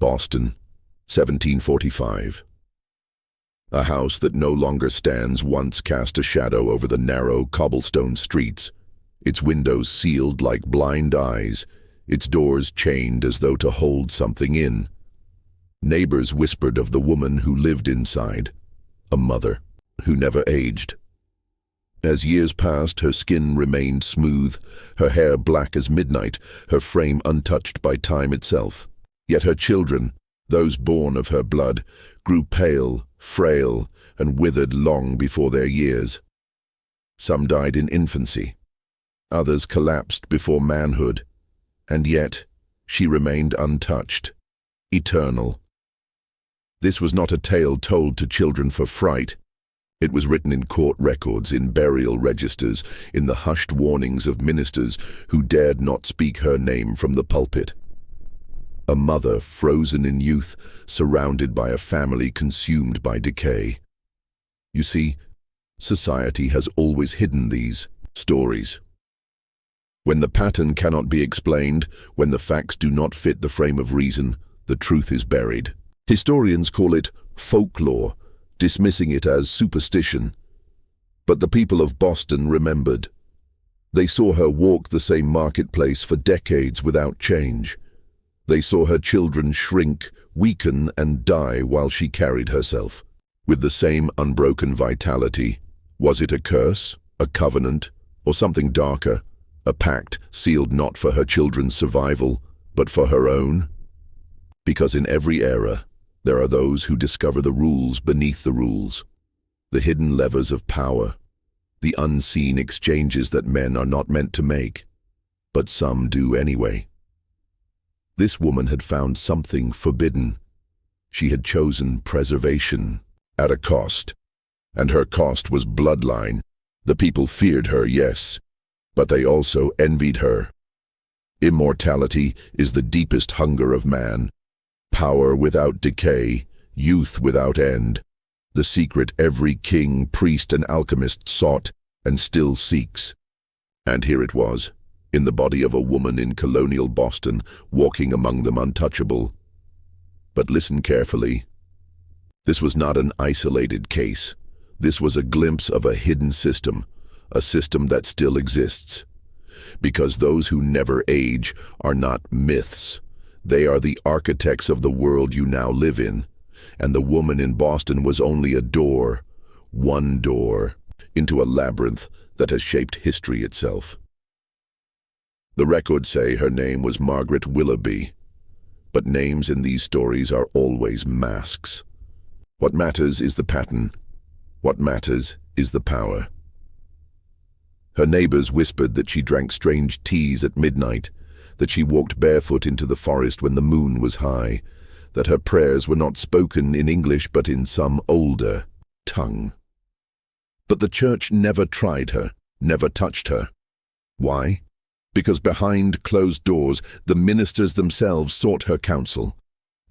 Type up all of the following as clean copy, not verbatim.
Boston, 1745. A house that no longer stands once cast a shadow over the narrow cobblestone streets, its windows sealed like blind eyes, its doors chained as though to hold something in. Neighbors whispered of the woman who lived inside, a mother who never aged. As years passed, her skin remained smooth, her hair black as midnight, her frame untouched by time itself. Yet her children, those born of her blood, grew pale, frail, and withered long before their years. Some died in infancy. Others collapsed before manhood. And yet, she remained untouched, eternal. This was not a tale told to children for fright. It was written in court records, in burial registers, in the hushed warnings of ministers who dared not speak her name from the pulpit. A mother frozen in youth, surrounded by a family consumed by decay. You see, society has always hidden these stories. When the pattern cannot be explained, when the facts do not fit the frame of reason, the truth is buried. Historians call it folklore, dismissing it as superstition. But the people of Boston remembered. They saw her walk the same marketplace for decades without change. They saw her children shrink, weaken, and die while she carried herself, with the same unbroken vitality. Was it a curse, a covenant, or something darker? A pact sealed not for her children's survival, but for her own? Because in every era, there are those who discover the rules beneath the rules, the hidden levers of power, the unseen exchanges that men are not meant to make, but some do anyway. This woman had found something forbidden. She had chosen preservation at a cost, and her cost was bloodline. The people feared her, yes, but they also envied her. Immortality is the deepest hunger of man. Power without decay, youth without end. The secret every king, priest, and alchemist sought and still seeks. And here it was, in the body of a woman in colonial Boston, walking among them untouchable. But listen carefully. This was not an isolated case. This was a glimpse of a hidden system, a system that still exists. Because those who never age are not myths. They are the architects of the world you now live in. And the woman in Boston was only a door, one door, into a labyrinth that has shaped history itself. The records say her name was Margaret Willoughby, but names in these stories are always masks. What matters is the pattern. What matters is the power. Her neighbors whispered that she drank strange teas at midnight, that she walked barefoot into the forest when the moon was high, that her prayers were not spoken in English but in some older tongue. But the church never tried her, never touched her. Why? Because behind closed doors, the ministers themselves sought her counsel.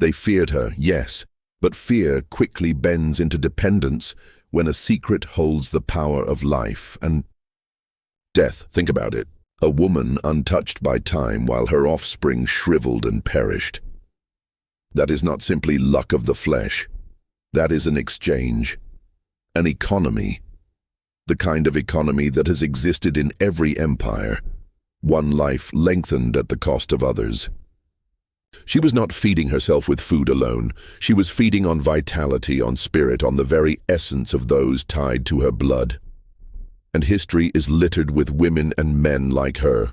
They feared her, yes, but fear quickly bends into dependence when a secret holds the power of life and death. Think about it. A woman untouched by time while her offspring shriveled and perished. That is not simply luck of the flesh. That is an exchange, an economy, the kind of economy that has existed in every empire. One life lengthened at the cost of others. She was not feeding herself with food alone. She was feeding on vitality, on spirit, on the very essence of those tied to her blood. And history is littered with women and men like her.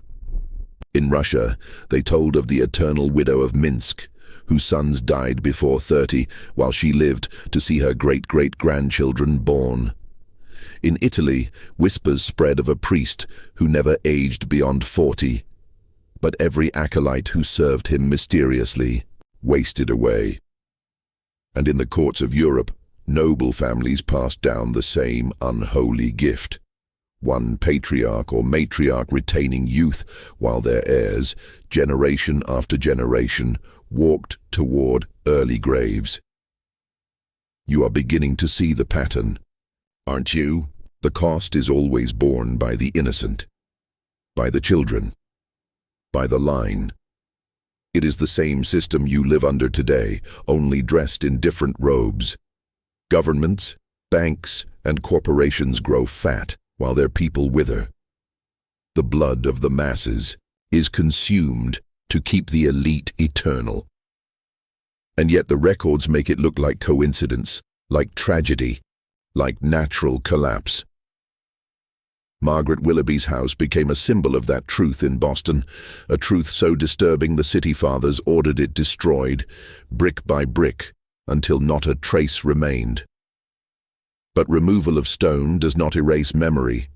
In Russia, they told of the eternal widow of Minsk, whose sons died before 30, while she lived to see her great-great-grandchildren born. In Italy, whispers spread of a priest who never aged beyond 40, but every acolyte who served him mysteriously wasted away. And in the courts of Europe, noble families passed down the same unholy gift. One patriarch or matriarch retaining youth while their heirs, generation after generation, walked toward early graves. You are beginning to see the pattern, aren't you? The cost is always borne by the innocent, by the children, by the line. It is the same system you live under today, only dressed in different robes. Governments, banks, and corporations grow fat while their people wither. The blood of the masses is consumed to keep the elite eternal. And yet the records make it look like coincidence, like tragedy, like natural collapse. Margaret Willoughby's house became a symbol of that truth in Boston, a truth so disturbing the city fathers ordered it destroyed, brick by brick, until not a trace remained. But removal of stone does not erase memory.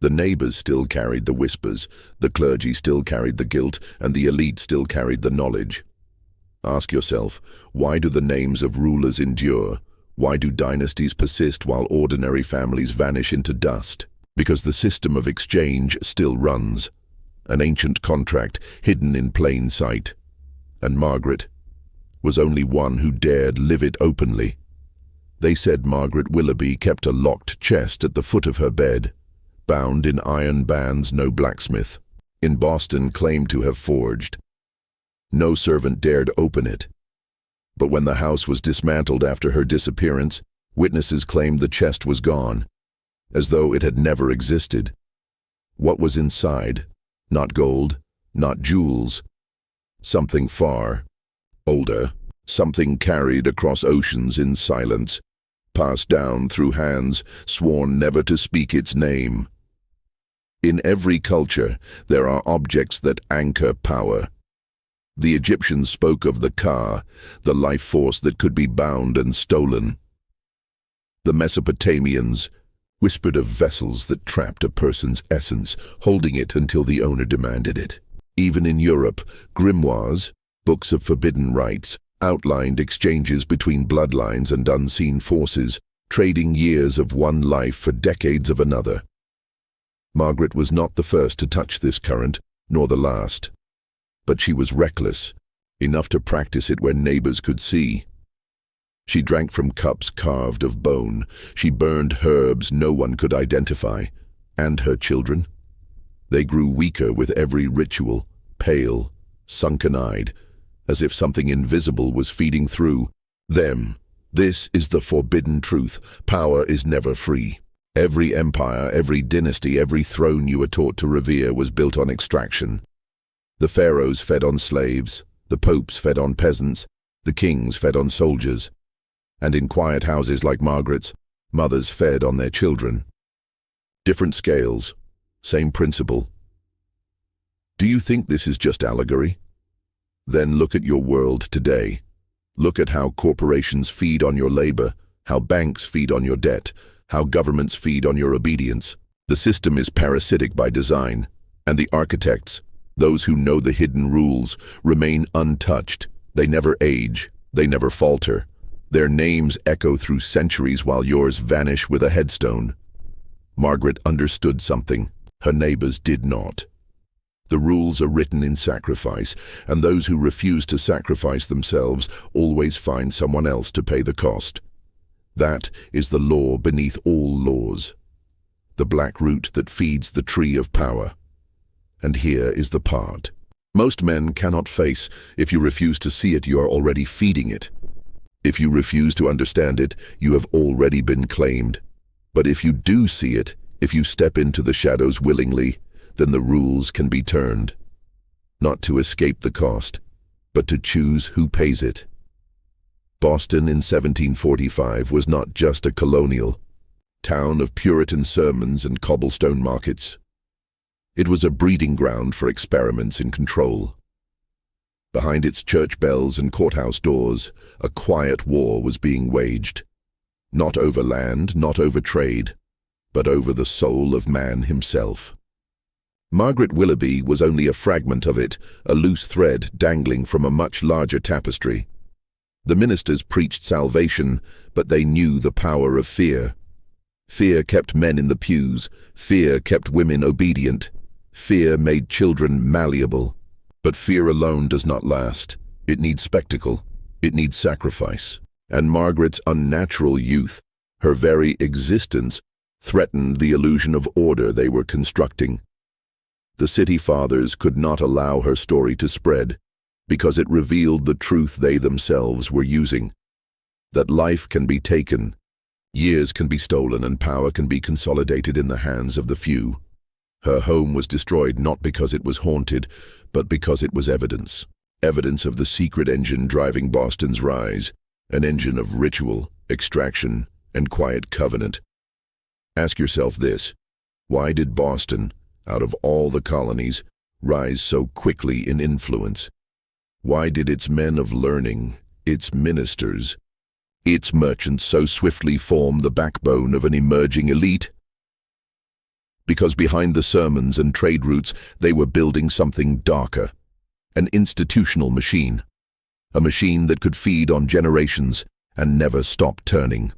The neighbors still carried the whispers, the clergy still carried the guilt, and the elite still carried the knowledge. Ask yourself, why do the names of rulers endure? Why do dynasties persist while ordinary families vanish into dust? Because the system of exchange still runs, an ancient contract hidden in plain sight. And Margaret was only one who dared live it openly. They said Margaret Willoughby kept a locked chest at the foot of her bed, bound in iron bands no blacksmith in Boston claimed to have forged. No servant dared open it. But when the house was dismantled after her disappearance, witnesses claimed the chest was gone, as though it had never existed. What was inside? Not gold, not jewels. Something far older, something carried across oceans in silence, passed down through hands sworn never to speak its name. In every culture, there are objects that anchor power. The Egyptians spoke of the Ka, the life force that could be bound and stolen. The Mesopotamians whispered of vessels that trapped a person's essence, holding it until the owner demanded it. Even in Europe, grimoires, books of forbidden rites, outlined exchanges between bloodlines and unseen forces, trading years of one life for decades of another. Margaret was not the first to touch this current, nor the last. But she was reckless, enough to practice it where neighbors could see. She drank from cups carved of bone. She burned herbs no one could identify. And her children? They grew weaker with every ritual, pale, sunken-eyed, as if something invisible was feeding through them. This is the forbidden truth. Power is never free. Every empire, every dynasty, every throne you were taught to revere was built on extraction. The pharaohs fed on slaves, the popes fed on peasants, the kings fed on soldiers. And in quiet houses like Margaret's, mothers fed on their children. Different scales, same principle. Do you think this is just allegory? Then look at your world today. Look at how corporations feed on your labor, how banks feed on your debt, how governments feed on your obedience. The system is parasitic by design, and the architects, those who know the hidden rules, remain untouched. They never age, they never falter. Their names echo through centuries while yours vanish with a headstone. Margaret understood something. Her neighbors did not. The rules are written in sacrifice, and those who refuse to sacrifice themselves always find someone else to pay the cost. That is the law beneath all laws. The black root that feeds the tree of power. And here is the part most men cannot face. If you refuse to see it, you are already feeding it. If you refuse to understand it, you have already been claimed. But if you do see it, if you step into the shadows willingly, then the rules can be turned. Not to escape the cost, but to choose who pays it. Boston in 1745 was not just a colonial town of Puritan sermons and cobblestone markets. It was a breeding ground for experiments in control. Behind its church bells and courthouse doors, a quiet war was being waged. Not over land, not over trade, but over the soul of man himself. Margaret Willoughby was only a fragment of it, a loose thread dangling from a much larger tapestry. The ministers preached salvation, but they knew the power of fear. Fear kept men in the pews. Fear kept women obedient. Fear made children malleable. But fear alone does not last. It needs spectacle. It needs sacrifice. And Margaret's unnatural youth, her very existence, threatened the illusion of order they were constructing. The city fathers could not allow her story to spread. because it revealed the truth they themselves were using, that life can be taken, years can be stolen, and power can be consolidated in the hands of the few. Her home was destroyed not because it was haunted, but because it was evidence. Evidence of the secret engine driving Boston's rise, an engine of ritual, extraction, and quiet covenant. Ask yourself this: why did Boston, out of all the colonies, rise so quickly in influence? Why did its men of learning, its ministers, its merchants so swiftly form the backbone of an emerging elite? Because behind the sermons and trade routes, they were building something darker, an institutional machine, a machine that could feed on generations and never stop turning.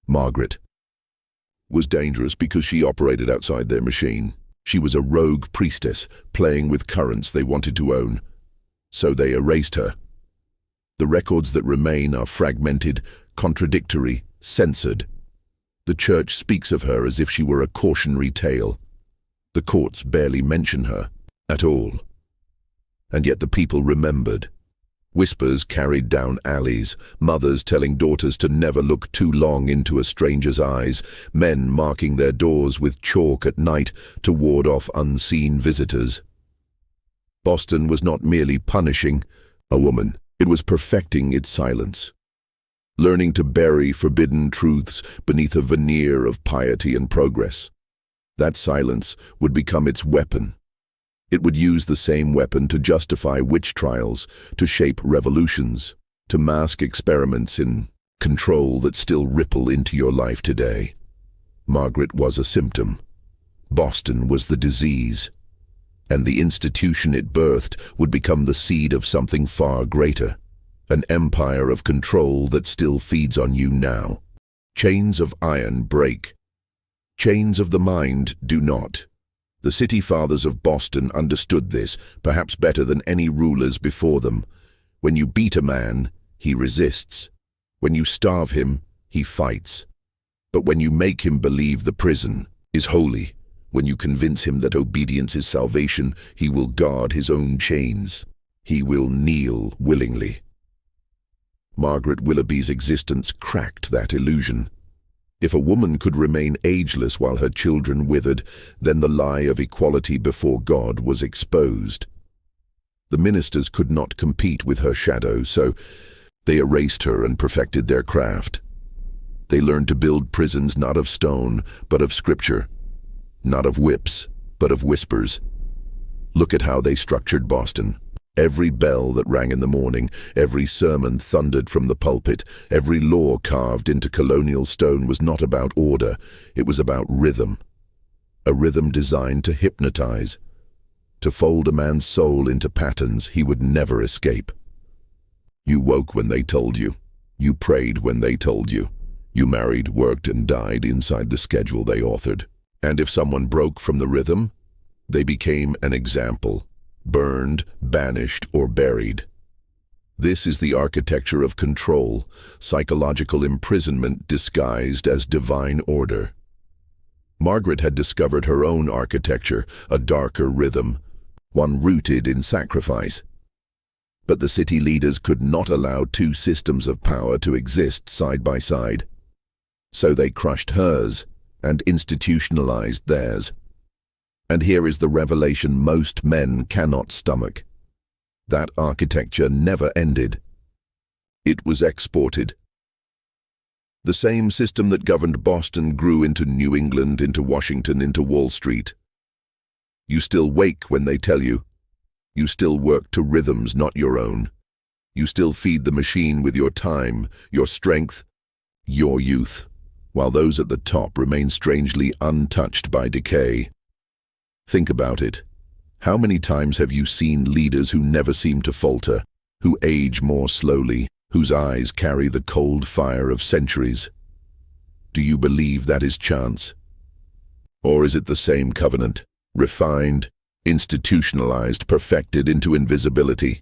Margaret was dangerous because she operated outside their machine. She was a rogue priestess, playing with currents they wanted to own. So they erased her. The records that remain are fragmented, contradictory, censored. The church speaks of her as if she were a cautionary tale. The courts barely mention her at all. And yet the people remembered. Whispers carried down alleys, mothers telling daughters to never look too long into a stranger's eyes, men marking their doors with chalk at night to ward off unseen visitors. Boston was not merely punishing a woman, it was perfecting its silence, learning to bury forbidden truths beneath a veneer of piety and progress. That silence would become its weapon. It would use the same weapon to justify witch trials, to shape revolutions, to mask experiments in control that still ripple into your life today. Margaret was a symptom. Boston was the disease. And the institution it birthed would become the seed of something far greater, an empire of control that still feeds on you now. Chains of iron break. Chains of the mind do not. The city fathers of Boston understood this, perhaps better than any rulers before them. When you beat a man, he resists. When you starve him, he fights. But when you make him believe the prison is holy, when you convince him that obedience is salvation, he will guard his own chains. He will kneel willingly. Margaret Willoughby's existence cracked that illusion. If a woman could remain ageless while her children withered, then the lie of equality before God was exposed. The ministers could not compete with her shadow, so they erased her and perfected their craft. They learned to build prisons not of stone, but of scripture, not of whips, but of whispers. Look at how they structured Boston. Every bell that rang in the morning, every sermon thundered from the pulpit, every law carved into colonial stone was not about order, it was about rhythm. A rhythm designed to hypnotize, to fold a man's soul into patterns he would never escape. You woke when they told you. You prayed when they told you. You married, worked, and died inside the schedule they authored. And if someone broke from the rhythm, they became an example. Burned, banished, or buried. This is the architecture of control, psychological imprisonment disguised as divine order. Margaret had discovered her own architecture, a darker rhythm, one rooted in sacrifice. But the city leaders could not allow two systems of power to exist side by side. So they crushed hers and institutionalized theirs. And here is the revelation most men cannot stomach. That architecture never ended. It was exported. The same system that governed Boston grew into New England, into Washington, into Wall Street. You still wake when they tell you. You still work to rhythms not your own. You still feed the machine with your time, your strength, your youth, while those at the top remain strangely untouched by decay. Think about it. How many times have you seen leaders who never seem to falter, who age more slowly, whose eyes carry the cold fire of centuries? Do you believe that is chance? Or is it the same covenant, refined, institutionalized, perfected into invisibility?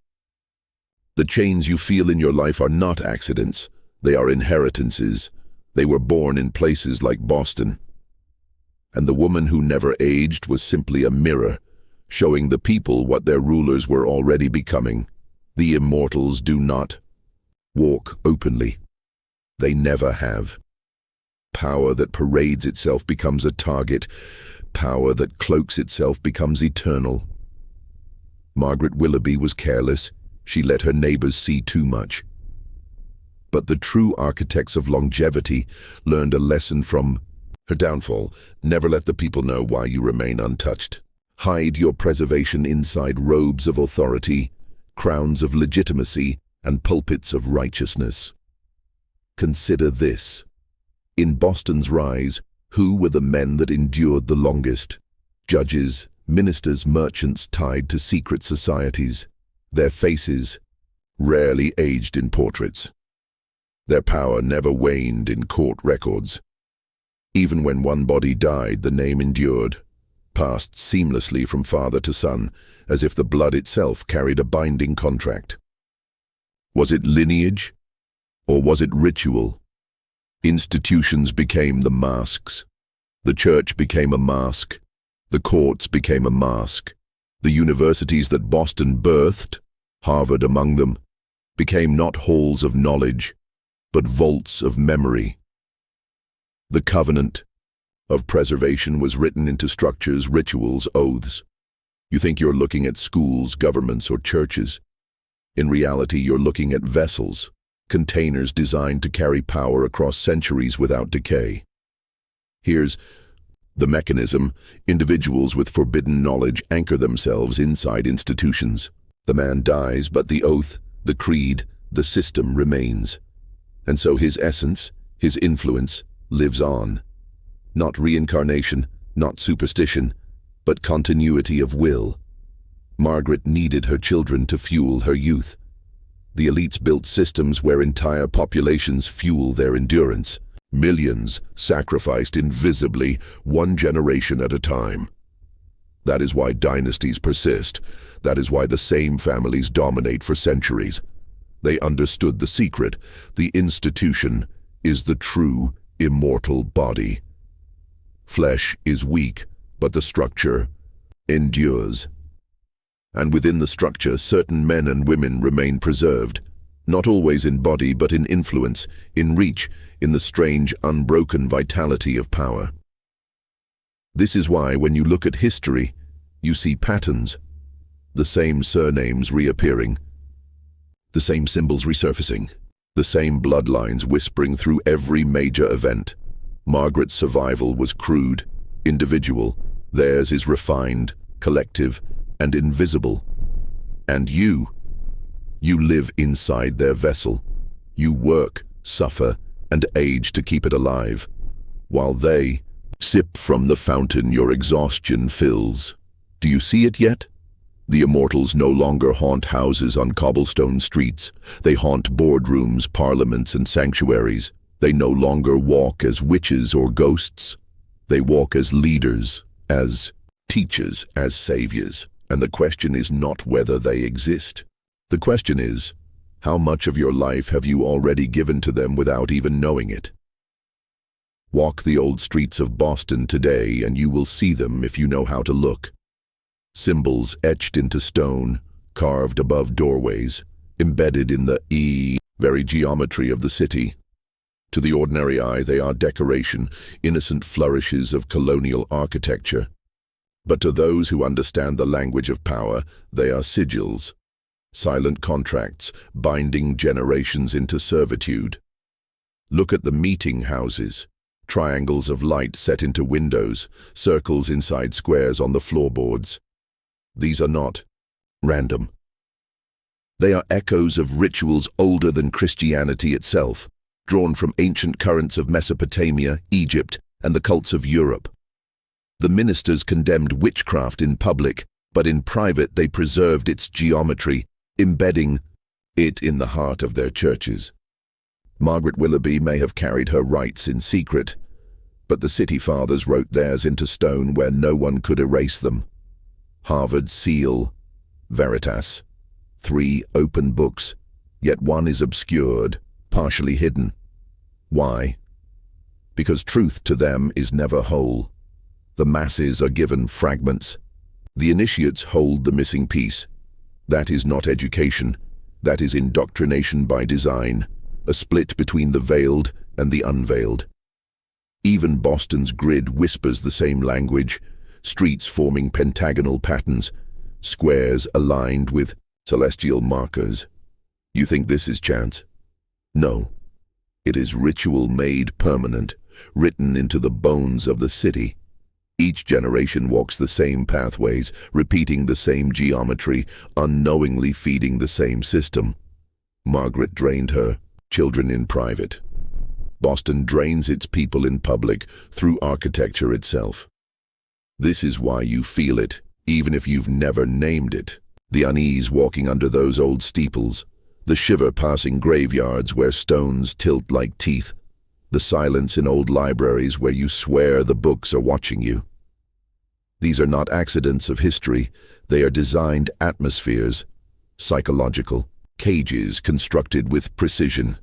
The chains you feel in your life are not accidents, they are inheritances. They were born in places like Boston. And the woman who never aged was simply a mirror, showing the people what their rulers were already becoming. The immortals do not walk openly. They never have. Power that parades itself becomes a target. Power that cloaks itself becomes eternal. Margaret Willoughby was careless. She let her neighbors see too much. But the true architects of longevity learned a lesson from her downfall. Never let the people know why you remain untouched. Hide your preservation inside robes of authority, crowns of legitimacy, and pulpits of righteousness. Consider this. In Boston's rise, who were the men that endured the longest? Judges, ministers, merchants tied to secret societies. Their faces rarely aged in portraits. Their power never waned in court records. Even when one body died, the name endured, passed seamlessly from father to son, as if the blood itself carried a binding contract. Was it lineage, or was it ritual? Institutions became the masks. The church became a mask. The courts became a mask. The universities that Boston birthed, Harvard among them, became not halls of knowledge, but vaults of memory. The covenant of preservation was written into structures, rituals, oaths. You think you're looking at schools, governments, or churches. In reality, you're looking at vessels, containers designed to carry power across centuries without decay. Here's the mechanism. Individuals with forbidden knowledge anchor themselves inside institutions. The man dies, but the oath, the creed, the system remains. And so his essence, his influence, lives on. Not reincarnation, not superstition, but continuity of will. Margaret needed her children to fuel her youth. The elites built systems where entire populations fuel their endurance. Millions sacrificed invisibly, one generation at a time. That is why dynasties persist. That is why the same families dominate for centuries. They understood the secret. The institution is the true, immortal body. Flesh is weak, but the structure endures. And within the structure, certain men and women remain preserved, not always in body, but in influence, in reach, in the strange, unbroken vitality of power. This is why, when you look at history, you see patterns, the same surnames reappearing, the same symbols resurfacing, the same bloodlines whispering through every major event. Margaret's survival was crude, individual. Theirs is refined, collective, and invisible. And you live inside their vessel. You work, suffer, and age to keep it alive, while they sip from the fountain your exhaustion fills. Do you see it yet? The immortals no longer haunt houses on cobblestone streets. They haunt boardrooms, parliaments, and sanctuaries. They no longer walk as witches or ghosts. They walk as leaders, as teachers, as saviors. And the question is not whether they exist. The question is, how much of your life have you already given to them without even knowing it? Walk the old streets of Boston today and you will see them if you know how to look. Symbols etched into stone, carved above doorways, embedded in the very geometry of the city. To the ordinary eye, they are decoration, innocent flourishes of colonial architecture. But to those who understand the language of power, they are sigils, silent contracts, binding generations into servitude. Look at the meeting houses, triangles of light set into windows, circles inside squares on the floorboards. These are not random. They are echoes of rituals older than Christianity itself, drawn from ancient currents of Mesopotamia, Egypt, and the cults of Europe. The ministers condemned witchcraft in public, but in private they preserved its geometry, embedding it in the heart of their churches. Margaret Willoughby may have carried her rites in secret, but the city fathers wrote theirs into stone where no one could erase them. Harvard's seal, Veritas. 3 open books, yet one is obscured, partially hidden. Why? Because truth to them is never whole. The masses are given fragments, The initiates hold the missing piece. That is not education. That is indoctrination by design, a split between the veiled and the unveiled. Even Boston's grid whispers the same language, streets forming pentagonal patterns, squares aligned with celestial markers. You think this is chance? No. It is ritual made permanent, written into the bones of the city. Each generation walks the same pathways, repeating the same geometry, unknowingly feeding the same system. Margaret drained her children in private. Boston drains its people in public through architecture itself. This is why you feel it, even if you've never named it. The unease walking under those old steeples, the shiver passing graveyards where stones tilt like teeth, the silence in old libraries where you swear the books are watching you. These are not accidents of history, they are designed atmospheres, psychological, cages constructed with precision.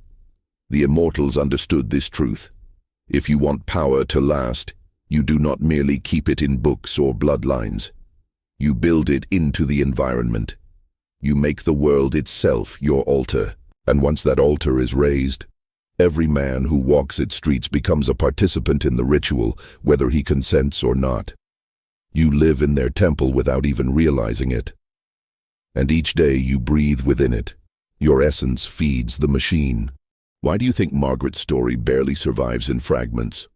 The immortals understood this truth. If you want power to last, you do not merely keep it in books or bloodlines. You build it into the environment. You make the world itself your altar, and once that altar is raised, every man who walks its streets becomes a participant in the ritual, whether he consents or not. You live in their temple without even realizing it. And each day you breathe within it. Your essence feeds the machine. Why do you think Margaret's story barely survives in fragments?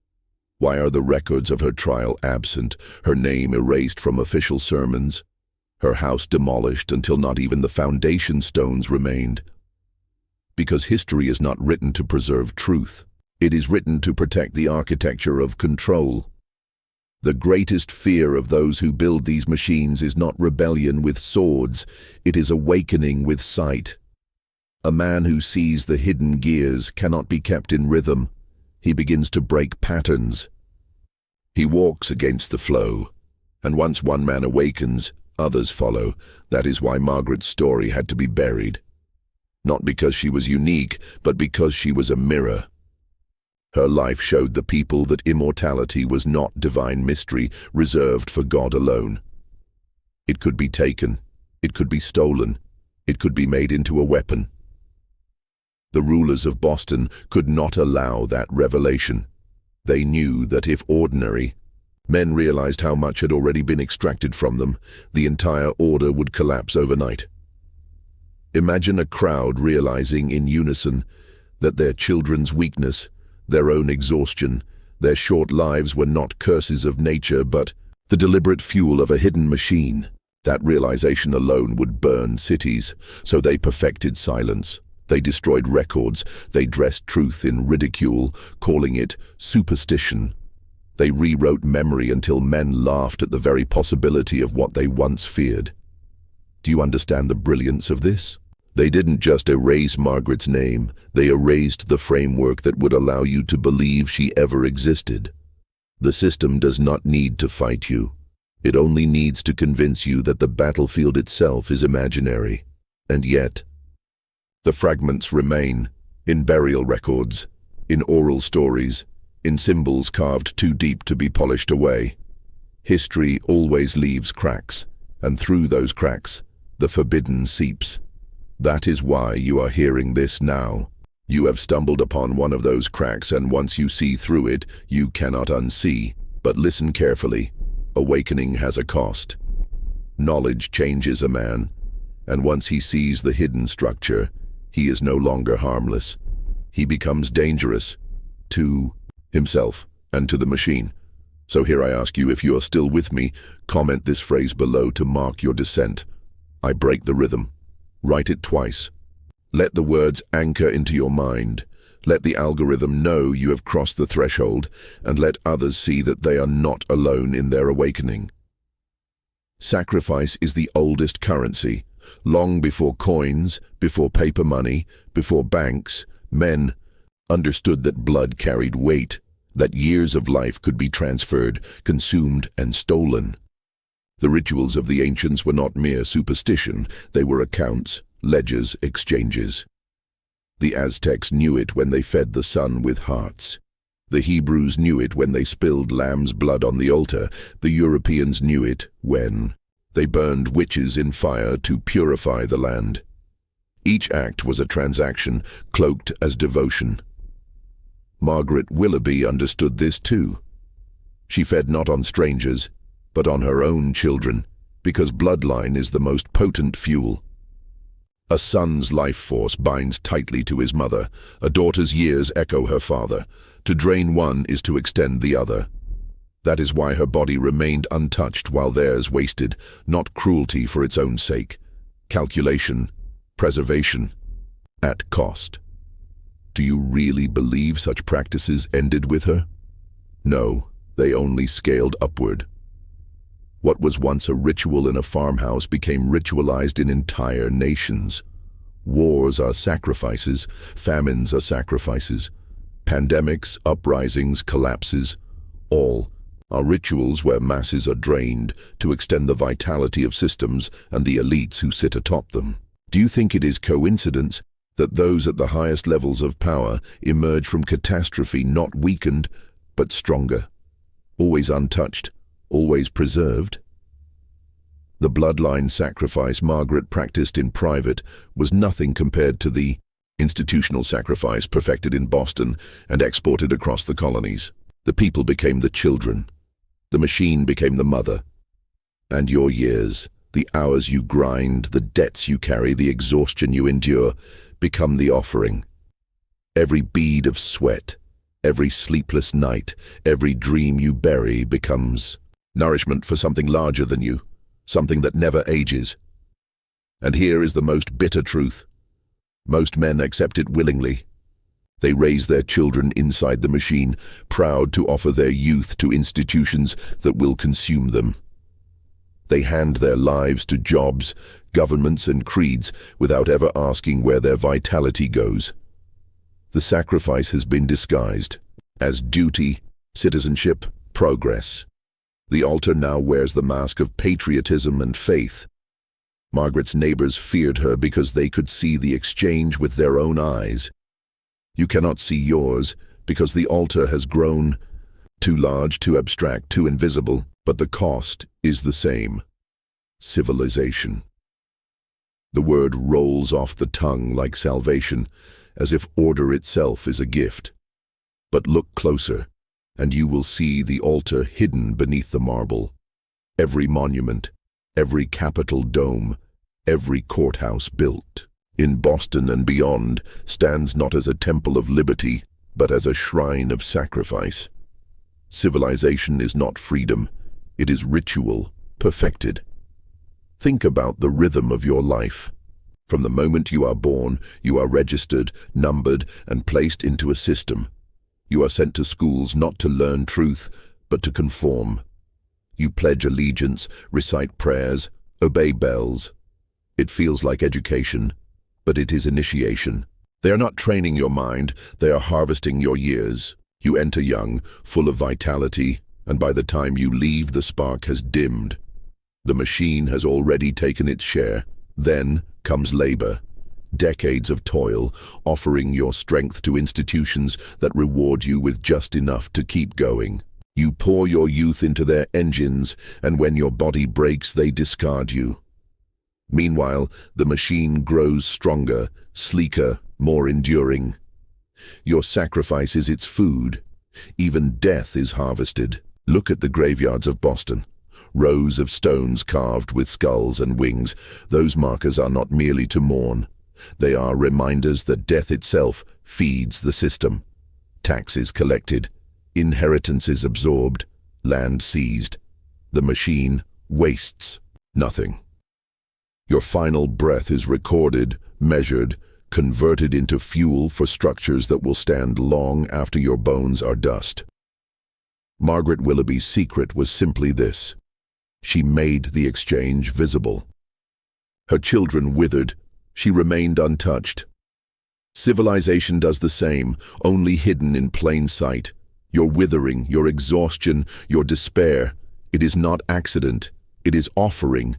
Why are the records of her trial absent, her name erased from official sermons, her house demolished until not even the foundation stones remained? Because history is not written to preserve truth. It is written to protect the architecture of control. The greatest fear of those who build these machines is not rebellion with swords, it is awakening with sight. A man who sees the hidden gears cannot be kept in rhythm. He begins to break patterns. He walks against the flow, and once one man awakens, others follow. That is why Margaret's story had to be buried. Not because she was unique, but because she was a mirror. Her life showed the people that immortality was not divine mystery reserved for God alone. It could be taken, it could be stolen, it could be made into a weapon. The rulers of Boston could not allow that revelation. They knew that if ordinary men realized how much had already been extracted from them, the entire order would collapse overnight. Imagine a crowd realizing in unison that their children's weakness, their own exhaustion, their short lives were not curses of nature but the deliberate fuel of a hidden machine. That realization alone would burn cities, so they perfected silence. They destroyed records, they dressed truth in ridicule, calling it superstition. They rewrote memory until men laughed at the very possibility of what they once feared. Do you understand the brilliance of this? They didn't just erase Margaret's name, they erased the framework that would allow you to believe she ever existed. The system does not need to fight you. It only needs to convince you that the battlefield itself is imaginary. And yet, the fragments remain, in burial records, in oral stories, in symbols carved too deep to be polished away. History always leaves cracks, and through those cracks, the forbidden seeps. That is why you are hearing this now. You have stumbled upon one of those cracks, and once you see through it, you cannot unsee. But listen carefully. Awakening has a cost. Knowledge changes a man, and once he sees the hidden structure, he is no longer harmless. He becomes dangerous to himself and to the machine. So here I ask you, if you are still with me, comment this phrase below to mark your descent. I break the rhythm. Write it twice. Let the words anchor into your mind. Let the algorithm know you have crossed the threshold, and let others see that they are not alone in their awakening. Sacrifice is the oldest currency. Long before coins, before paper money, before banks, men understood that blood carried weight, that years of life could be transferred, consumed, and stolen. The rituals of the ancients were not mere superstition, they were accounts, ledgers, exchanges. The Aztecs knew it when they fed the sun with hearts. The Hebrews knew it when they spilled lamb's blood on the altar. The Europeans knew it when They burned witches in fire to purify the land. Each act was a transaction, cloaked as devotion. Margaret Willoughby understood this too. She fed not on strangers, but on her own children, because bloodline is the most potent fuel. A son's life force binds tightly to his mother. A daughter's years echo her father. To drain one is to extend the other. That is why her body remained untouched while theirs wasted, not cruelty for its own sake. Calculation, preservation, at cost. Do you really believe such practices ended with her? No, they only scaled upward. What was once a ritual in a farmhouse became ritualized in entire nations. Wars are sacrifices, famines are sacrifices, pandemics, uprisings, collapses, all are rituals where masses are drained to extend the vitality of systems and the elites who sit atop them. Do you think it is coincidence that those at the highest levels of power emerge from catastrophe not weakened, but stronger, always untouched, always preserved? The bloodline sacrifice Margaret practiced in private was nothing compared to the institutional sacrifice perfected in Boston and exported across the colonies. The people became the children. The machine became the mother. And your years, the hours you grind, the debts you carry, the exhaustion you endure, become the offering. Every bead of sweat, every sleepless night, every dream you bury becomes nourishment for something larger than you, something that never ages. And here is the most bitter truth. Most men accept it willingly. They raise their children inside the machine, proud to offer their youth to institutions that will consume them. They hand their lives to jobs, governments, and creeds without ever asking where their vitality goes. The sacrifice has been disguised as duty, citizenship, progress. The altar now wears the mask of patriotism and faith. Margaret's neighbors feared her because they could see the exchange with their own eyes. You cannot see yours because the altar has grown too large, too abstract, too invisible, but the cost is the same: civilization. The word rolls off the tongue like salvation, as if order itself is a gift. But look closer, and you will see the altar hidden beneath the marble. Every monument, every Capitol dome, every courthouse built in Boston and beyond stands not as a temple of liberty, but as a shrine of sacrifice. Civilization is not freedom, it is ritual, perfected. Think about the rhythm of your life. From the moment you are born, you are registered, numbered, and placed into a system. You are sent to schools not to learn truth, but to conform. You pledge allegiance, recite prayers, obey bells. It feels like education, but it is initiation. They are not training your mind, they are harvesting your years. You enter young, full of vitality, and by the time you leave, the spark has dimmed. The machine has already taken its share. Then comes labor. Decades of toil, offering your strength to institutions that reward you with just enough to keep going. You pour your youth into their engines, and when your body breaks, they discard you. Meanwhile, the machine grows stronger, sleeker, more enduring. Your sacrifice is its food. Even death is harvested. Look at the graveyards of Boston. Rows of stones carved with skulls and wings. Those markers are not merely to mourn. They are reminders that death itself feeds the system. Taxes collected, inheritances absorbed, land seized. The machine wastes nothing. Your final breath is recorded, measured, converted into fuel for structures that will stand long after your bones are dust. Margaret Willoughby's secret was simply this: she made the exchange visible. Her children withered, she remained untouched. Civilization does the same, only hidden in plain sight. Your withering, your exhaustion, your despair, it is not accident, it is offering.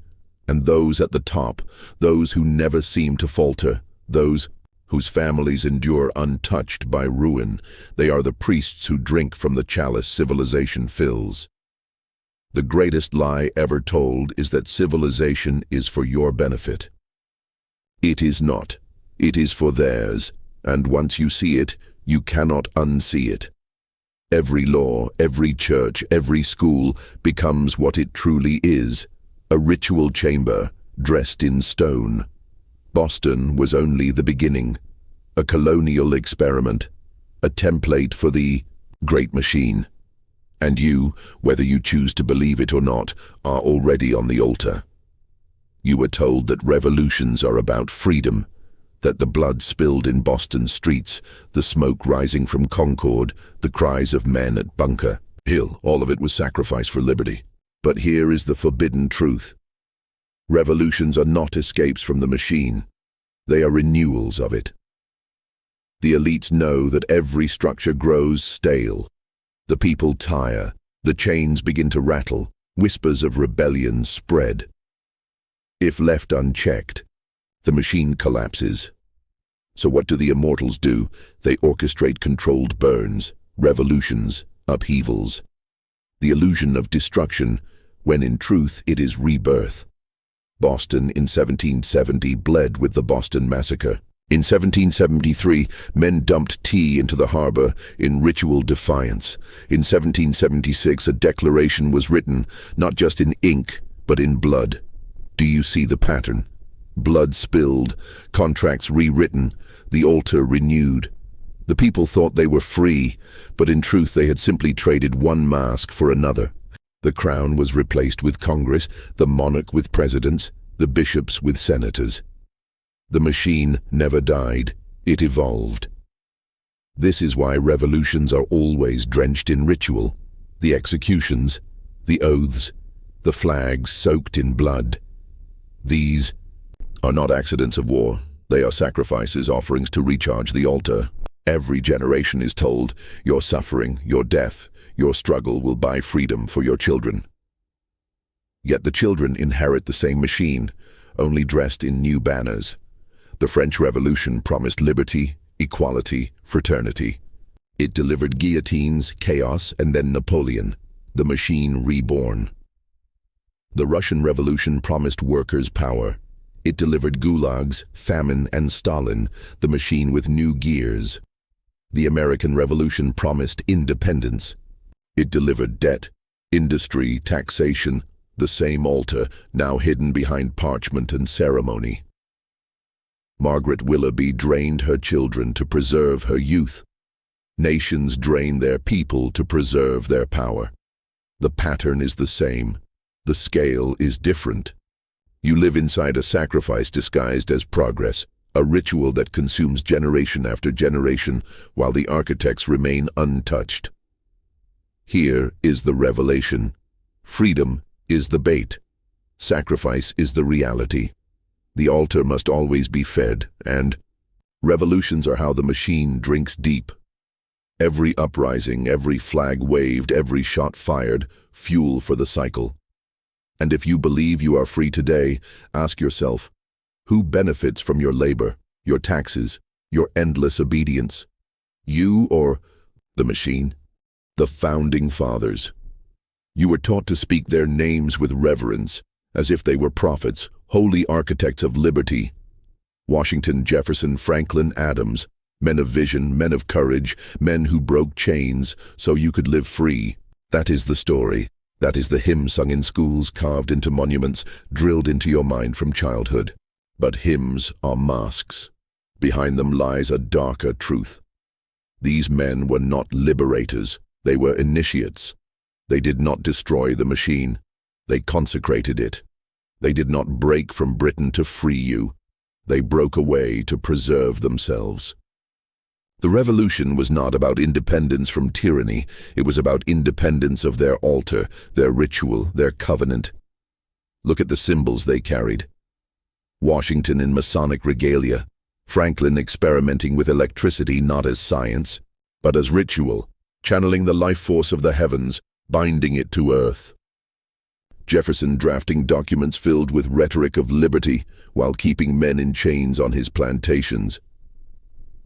And those at the top, those who never seem to falter, those whose families endure untouched by ruin, they are the priests who drink from the chalice civilization fills. The greatest lie ever told is that civilization is for your benefit. It is not. It is for theirs, and once you see it, you cannot unsee it. Every law, every church, every school becomes what it truly is, a ritual chamber dressed in stone. Boston was only the beginning, a colonial experiment, a template for the Great Machine. And you, whether you choose to believe it or not, are already on the altar. You were told that revolutions are about freedom, that the blood spilled in Boston streets, the smoke rising from Concord, the cries of men at Bunker Hill, all of it was sacrifice for liberty. But here is the forbidden truth. Revolutions are not escapes from the machine. They are renewals of it. The elites know that every structure grows stale. The people tire, the chains begin to rattle, whispers of rebellion spread. If left unchecked, the machine collapses. So what do the immortals do? They orchestrate controlled burns, revolutions, upheavals. The illusion of destruction, when in truth it is rebirth. Boston in 1770 bled with the Boston Massacre. In 1773, men dumped tea into the harbor in ritual defiance. In 1776, a declaration was written, not just in ink, but in blood. Do you see the pattern? Blood spilled, contracts rewritten, the altar renewed. The people thought they were free, but in truth they had simply traded one mask for another. The crown was replaced with Congress, the monarch with presidents, the bishops with senators. The machine never died, it evolved. This is why revolutions are always drenched in ritual, the executions, the oaths, the flags soaked in blood. These are not accidents of war, they are sacrifices, offerings to recharge the altar. Every generation is told, your suffering, your death, your struggle will buy freedom for your children. Yet the children inherit the same machine, only dressed in new banners. The French Revolution promised liberty, equality, fraternity. It delivered guillotines, chaos, and then Napoleon, the machine reborn. The Russian Revolution promised workers' power. It delivered gulags, famine, and Stalin, the machine with new gears. The American Revolution promised independence. It delivered debt, industry, taxation, the same altar, now hidden behind parchment and ceremony. Margaret Willoughby drained her children to preserve her youth. Nations drain their people to preserve their power. The pattern is the same. The scale is different. You live inside a sacrifice disguised as progress, a ritual that consumes generation after generation while the architects remain untouched. Here is the revelation. Freedom is the bait. Sacrifice is the reality. The altar must always be fed, and revolutions are how the machine drinks deep. Every uprising, every flag waved, every shot fired, fuel for the cycle. And if you believe you are free today, ask yourself, who benefits from your labor, your taxes, your endless obedience? You or the machine? The founding fathers. You were taught to speak their names with reverence, as if they were prophets, holy architects of liberty. Washington, Jefferson, Franklin, Adams, men of vision, men of courage, men who broke chains so you could live free. That is the story. That is the hymn sung in schools, carved into monuments, drilled into your mind from childhood. But hymns are masks. Behind them lies a darker truth. These men were not liberators. They were initiates. They did not destroy the machine. They consecrated it. They did not break from Britain to free you. They broke away to preserve themselves. The revolution was not about independence from tyranny. It was about independence of their altar, their ritual, their covenant. Look at the symbols they carried. Washington in Masonic regalia, Franklin experimenting with electricity not as science, but as ritual, channeling the life force of the heavens, binding it to earth. Jefferson drafting documents filled with rhetoric of liberty while keeping men in chains on his plantations.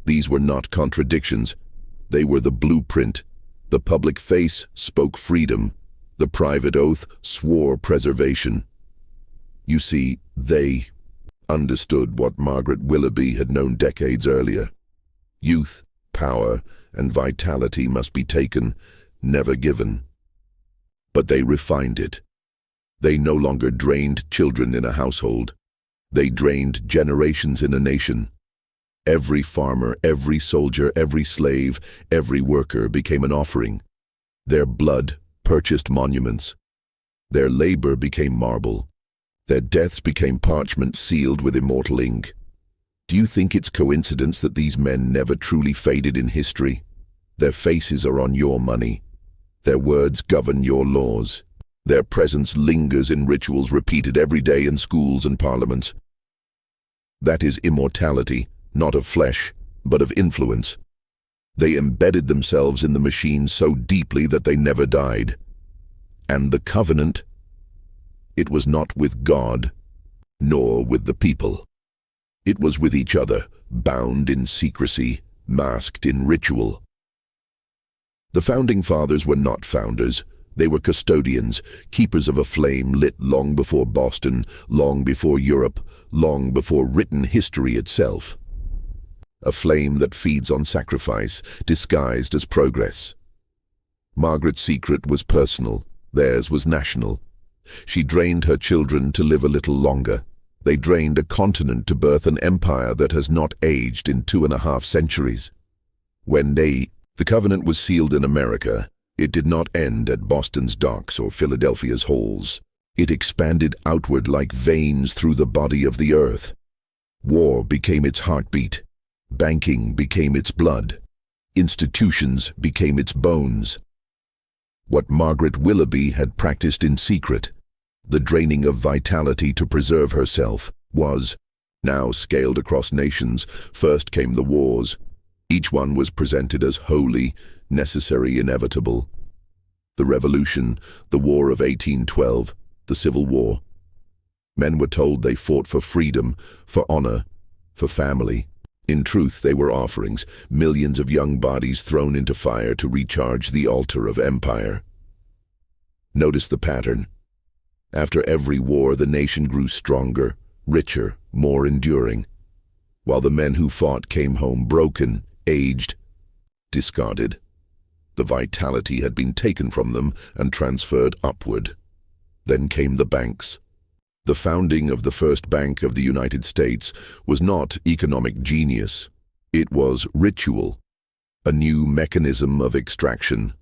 These were not contradictions. They were the blueprint. The public face spoke freedom. The private oath swore preservation. You see, they understood what Margaret Willoughby had known decades earlier. Youth, power, and vitality must be taken, never given. But they refined it. They no longer drained children in a household. They drained generations in a nation. Every farmer, every soldier, every slave, every worker became an offering. Their blood purchased monuments. Their labor became marble. Their deaths became parchment sealed with immortal ink. Do you think it's coincidence that these men never truly faded in history? Their faces are on your money. Their words govern your laws. Their presence lingers in rituals repeated every day in schools and parliaments. That is immortality, not of flesh, but of influence. They embedded themselves in the machine so deeply that they never died. And the covenant? It was not with God, nor with the people. It was with each other, bound in secrecy, masked in ritual. The Founding Fathers were not founders. They were custodians, keepers of a flame lit long before Boston, long before Europe, long before written history itself. A flame that feeds on sacrifice, disguised as progress. Margaret's secret was personal, theirs was national. She drained her children to live a little longer. They drained a continent to birth an empire that has not aged in 2.5 centuries. When the covenant was sealed in America, it did not end at Boston's docks or Philadelphia's halls. It expanded outward like veins through the body of the earth. War became its heartbeat. Banking became its blood. Institutions became its bones. What Margaret Willoughby had practiced in secret, the draining of vitality to preserve herself, was now scaled across nations. First came the wars. Each one was presented as holy, necessary, inevitable. The Revolution, the War of 1812, the Civil War. Men were told they fought for freedom, for honor, for family. In truth, they were offerings, millions of young bodies thrown into fire to recharge the altar of empire. Notice the pattern. After every war, the nation grew stronger, richer, more enduring, while the men who fought came home broken, aged, discarded. The vitality had been taken from them and transferred upward. Then came the banks. The founding of the first bank of the United States was not economic genius. It was ritual, a new mechanism of extraction.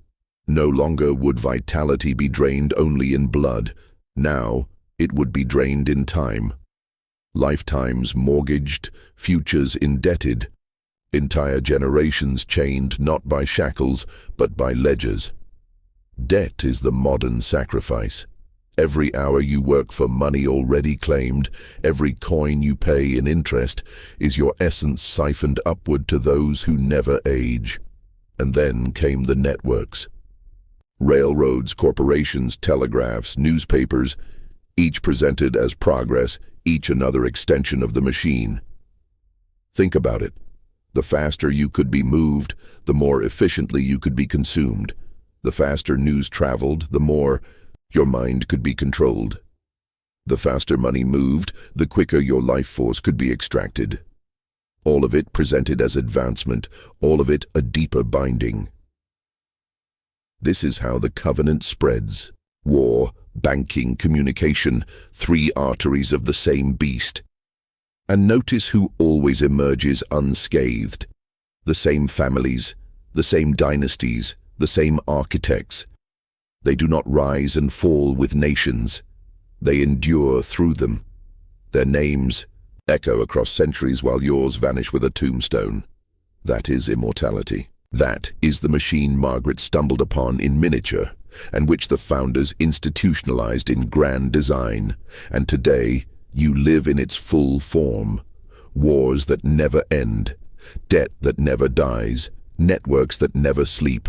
No longer would vitality be drained only in blood. Now it would be drained in time. Lifetimes mortgaged, futures indebted. Entire generations chained not by shackles, but by ledgers. Debt is the modern sacrifice. Every hour you work for money already claimed, every coin you pay in interest, is your essence siphoned upward to those who never age. And then came the networks. Railroads, corporations, telegraphs, newspapers, each presented as progress, each another extension of the machine. Think about it. The faster you could be moved, the more efficiently you could be consumed. The faster news traveled, the more your mind could be controlled. The faster money moved, the quicker your life force could be extracted. All of it presented as advancement, all of it a deeper binding. This is how the covenant spreads. War, banking, communication, 3 arteries of the same beast. And notice who always emerges unscathed. The same families, the same dynasties, the same architects. They do not rise and fall with nations. They endure through them. Their names echo across centuries while yours vanish with a tombstone. That is immortality. That is the machine Margaret stumbled upon in miniature, and which the founders institutionalized in grand design. And today, you live in its full form. Wars that never end, debt that never dies, networks that never sleep,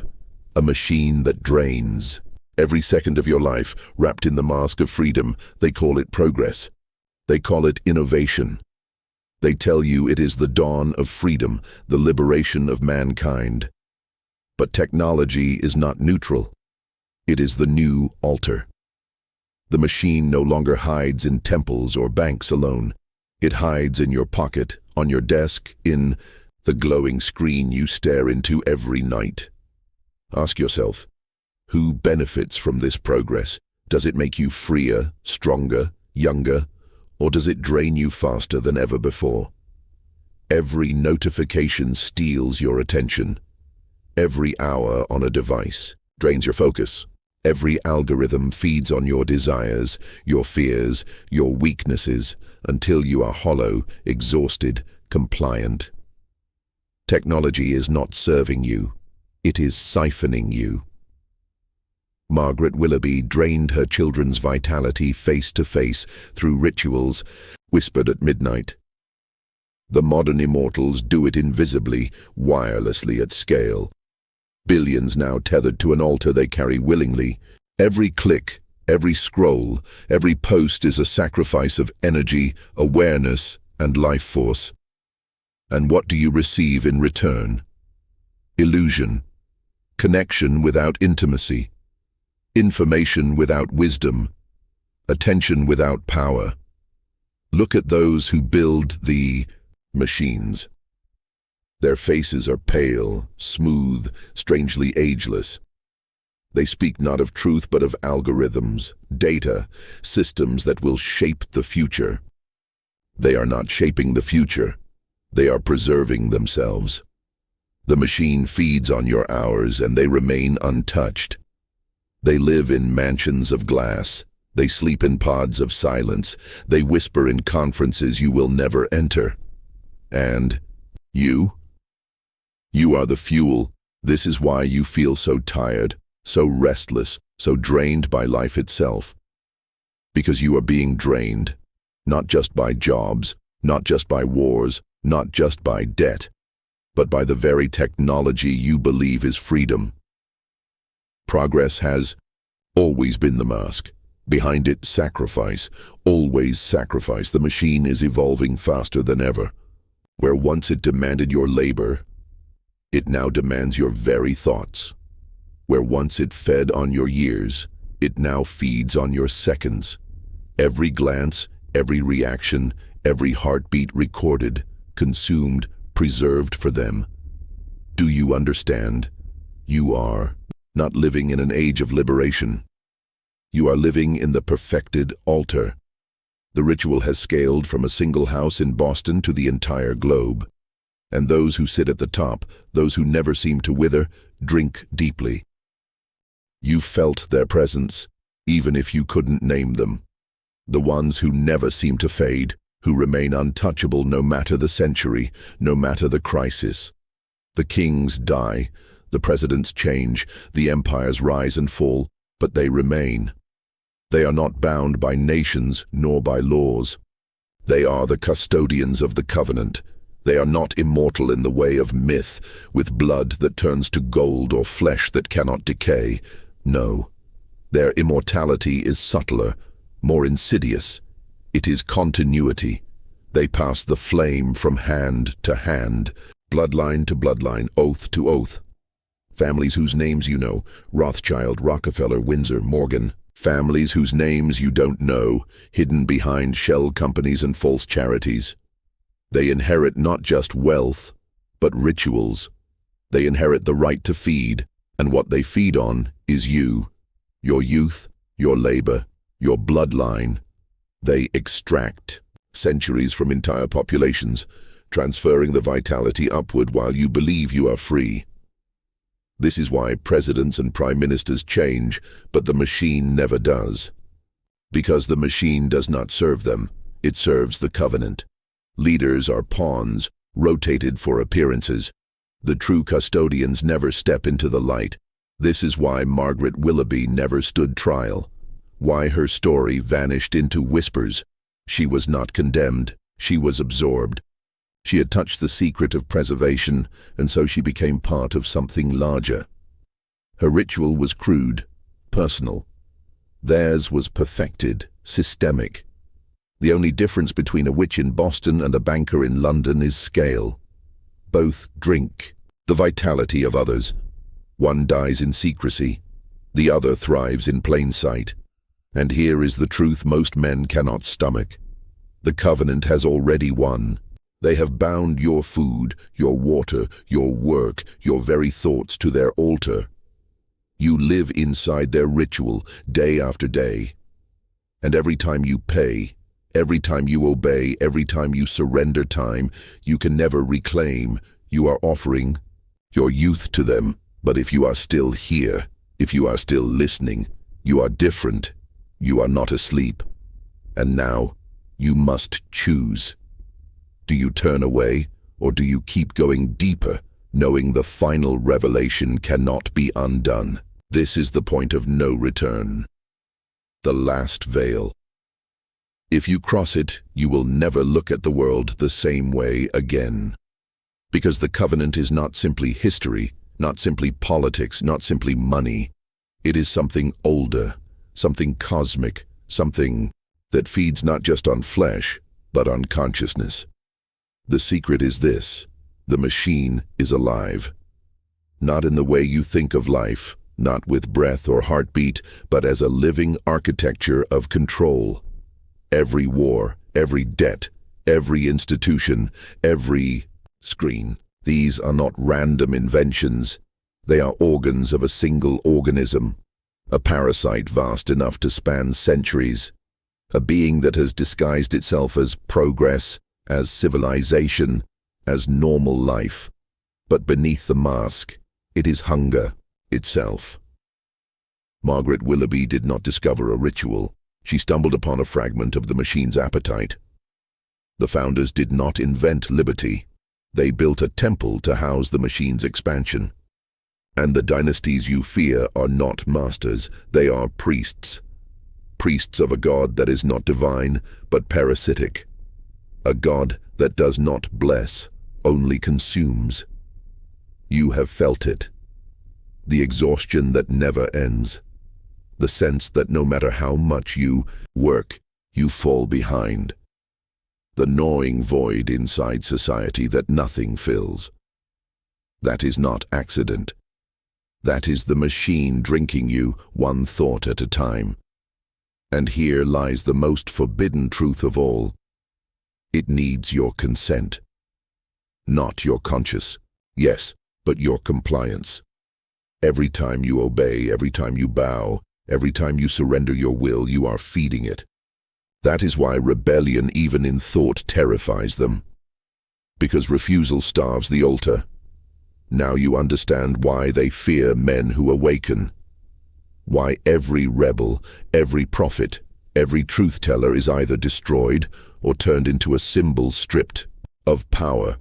a machine that drains. Every second of your life, wrapped in the mask of freedom, they call it progress. They call it innovation. They tell you it is the dawn of freedom, the liberation of mankind. But technology is not neutral. It is the new altar. The machine no longer hides in temples or banks alone. It hides in your pocket, on your desk, in the glowing screen you stare into every night. Ask yourself, who benefits from this progress? Does it make you freer, stronger, younger, or does it drain you faster than ever before? Every notification steals your attention. Every hour on a device drains your focus. Every algorithm feeds on your desires, your fears, your weaknesses, until you are hollow, exhausted, compliant. Technology is not serving you. It is siphoning you. Margaret Willoughby drained her children's vitality face to face through rituals, whispered at midnight. The modern immortals do it invisibly, wirelessly at scale. Billions now tethered to an altar they carry willingly. Every click, every scroll, every post is a sacrifice of energy, awareness, and life force. And what do you receive in return? Illusion. Connection without intimacy. Information without wisdom. Attention without power. Look at those who build the machines. Their faces are pale, smooth, strangely ageless. They speak not of truth but of algorithms, data, systems that will shape the future. They are not shaping the future. They are preserving themselves. The machine feeds on your hours and they remain untouched. They live in mansions of glass. They sleep in pods of silence. They whisper in conferences you will never enter. And you? You are the fuel. This is why you feel so tired, so restless, so drained by life itself. Because you are being drained, not just by jobs, not just by wars, not just by debt, but by the very technology you believe is freedom. Progress has always been the mask. Behind it, sacrifice, always sacrifice. The machine is evolving faster than ever. Where once it demanded your labor, it now demands your very thoughts. Where once it fed on your years, it now feeds on your seconds. Every glance, every reaction, every heartbeat recorded, consumed, preserved for them. Do you understand? You are not living in an age of liberation. You are living in the perfected altar. The ritual has scaled from a single house in Boston to the entire globe. And those who sit at the top, those who never seem to wither, drink deeply. You felt their presence, even if you couldn't name them. The ones who never seem to fade, who remain untouchable no matter the century, no matter the crisis. The kings die, the presidents change, the empires rise and fall, but they remain. They are not bound by nations nor by laws. They are the custodians of the covenant. They are not immortal in the way of myth, with blood that turns to gold or flesh that cannot decay. No, their immortality is subtler, more insidious. It is continuity. They pass the flame from hand to hand, bloodline to bloodline, oath to oath. Families whose names you know, Rothschild, Rockefeller, Windsor, Morgan. Families whose names you don't know, hidden behind shell companies and false charities. They inherit not just wealth, but rituals. They inherit the right to feed, and what they feed on is you, your youth, your labor, your bloodline. They extract centuries from entire populations, transferring the vitality upward while you believe you are free. This is why presidents and prime ministers change, but the machine never does. Because the machine does not serve them, it serves the covenant. Leaders are pawns, rotated for appearances. The true custodians never step into the light. This is why Margaret Willoughby never stood trial. Why her story vanished into whispers. She was not condemned, she was absorbed. She had touched the secret of preservation, and so she became part of something larger. Her ritual was crude, personal. Theirs was perfected, systemic. The only difference between a witch in Boston and a banker in London is scale. Both drink the vitality of others. One dies in secrecy, The other thrives in plain sight. And here is the truth most men cannot stomach. The covenant has already won. They have bound your food, your water, your work, your very thoughts to their altar. You live inside their ritual day after day. And every time you pay, every time you obey, every time you surrender time, you can never reclaim. You are offering your youth to them. But if you are still here, if you are still listening, you are different. You are not asleep. And now, you must choose. Do you turn away, or do you keep going deeper, knowing the final revelation cannot be undone? This is the point of no return. The last veil. If you cross it, you will never look at the world the same way again. Because the covenant is not simply history, not simply politics, not simply money. It is something older, something cosmic, something that feeds not just on flesh, but on consciousness. The secret is this: the machine is alive. Not in the way you think of life, not with breath or heartbeat, but as a living architecture of control. Every war, every debt, every institution, every screen. These are not random inventions. They are organs of a single organism, a parasite vast enough to span centuries, a being that has disguised itself as progress, as civilization, as normal life. But beneath the mask, it is hunger itself. Margaret Willoughby did not discover a ritual. She stumbled upon a fragment of the machine's appetite. The founders did not invent liberty. They built a temple to house the machine's expansion. And the dynasties you fear are not masters, they are priests. Priests of a God that is not divine, but parasitic. A God that does not bless, only consumes. You have felt it. The exhaustion that never ends. The sense that no matter how much you work, you fall behind. The gnawing void inside society that nothing fills. That is not accident. That is the machine drinking you one thought at a time. And here lies the most forbidden truth of all. It needs your consent. Not your conscience, yes, but your compliance. Every time you obey, every time you bow, every time you surrender your will, you are feeding it. That is why rebellion, even in thought, terrifies them. Because refusal starves the altar. Now you understand why they fear men who awaken. Why every rebel, every prophet, every truth-teller is either destroyed or turned into a symbol stripped of power.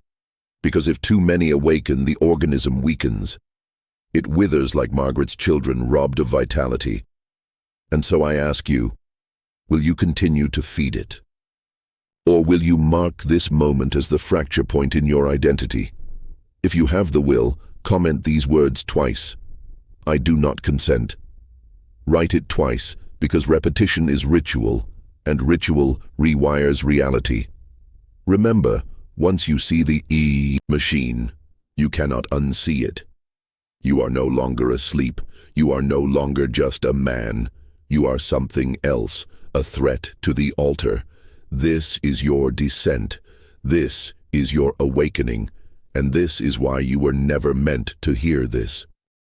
Because if too many awaken, the organism weakens. It withers like Margaret's children, robbed of vitality. And so I ask you, will you continue to feed it? Or will you mark this moment as the fracture point in your identity? If you have the will, comment these words twice. I do not consent. Write it twice, because repetition is ritual, and ritual rewires reality. Remember, once you see the machine, you cannot unsee it. You are no longer asleep. You are no longer just a man. You are something else, a threat to the altar. This is your descent. This is your awakening. And this is why you were never meant to hear this.